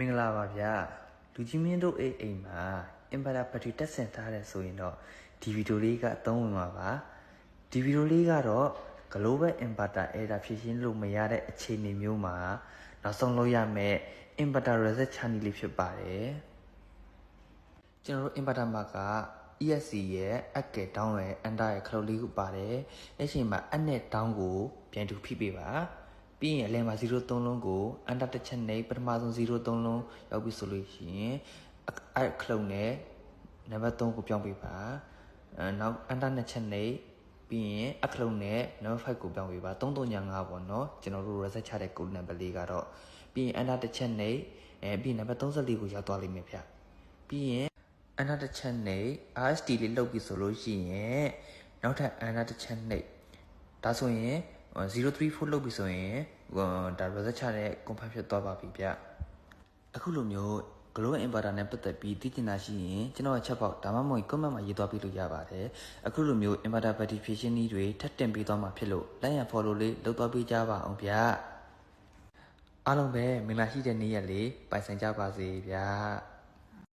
မင်္ဂလာပါဗျာလူကြီးမင်းတို့အိမ်မှာအင်ဗာတာဘက်ထရီတက်ဆင်ထားတယ်ဆိုရင်တော့ဒီဗီဒီယိုလေးကအသုံးဝင်ပါပါဒီဗီဒီယိုလေးကတော့ global inverter error ဖြည့်ရှင်းလို့မရတဲ့အခြေအနေမျိုးမှာနောက်ဆုံးလုပ်ရမယ့် inverter reset channel လေးဖြစ်ပါတယ်ကျွန်တော်တို့ inverter မှာက ESC ရဲ့အကဲတောင်းရဲ့အန်တာရဲ့ခလုတ်လေးကိုပါတယ်အဲ့ချိန်မှာအနဲ့တောင်းကိုပြန်တူဖိပေးပါပြီးရင်အလဲမှာ03လုံးကိုအန်တာတစ်ချက်နဲ့ပထမဆုံး03လုံးရောက်ပြီဆိုလို့ရှိရင်အဲ့ခလုတ်နဲ့နံပါတ်3ကိုပြောင်းပေးပါနောက်အန်တာနှစ်ချက်နဲ့ပြီးရင်အခလုတ်နဲ့နံပါတ်5ကိုပြောင်းပေးပါ3395ပေါ့နော်ကျွန်တော်တို့ reset ချတဲ့ code number လေးကတော့ပြီးရင်အန်တာတစ်ချက်နဲ့ပြီးရင်နံပါတ်34ကိုရောက်သွားလိမ့်မယ်ဗျပြီးရင်အန်တာတစ်ချက်နဲ့ RST လေးလုပ်ပြီဆိုလို့ရှိရင်နောက်ထပ်အန်တာတစ်ချက်နဲ့ဒါဆိုရင်034လုပ်ပြီဆိုရင်ဒါ reset ချတဲ့ confirm ဖြစ်သွားပါပြီဗျအခုလိုမျိုး global inverter နဲ့ပတ်သက်ပြီးသိချင်တာရှိရင်ကျွန်တော်ရဲ့ chat box ဒါမှမဟုတ် comment မှာရေးသွားပြီးလို့ရပါတယ်အခုလိုမျိုး inverter battery ဖြည့်ရှင်းနည်းတွေထပ်တင်ပေးသွားမှာဖြစ်လို့ like and follow လေးလုပ်သွားပေးကြပါအောင်ဗျအားလုံးပဲမင်္ဂလာရှိတဲ့နေ့ရက်လေးပိုင်ဆိုင်ကြပါစေဗျာ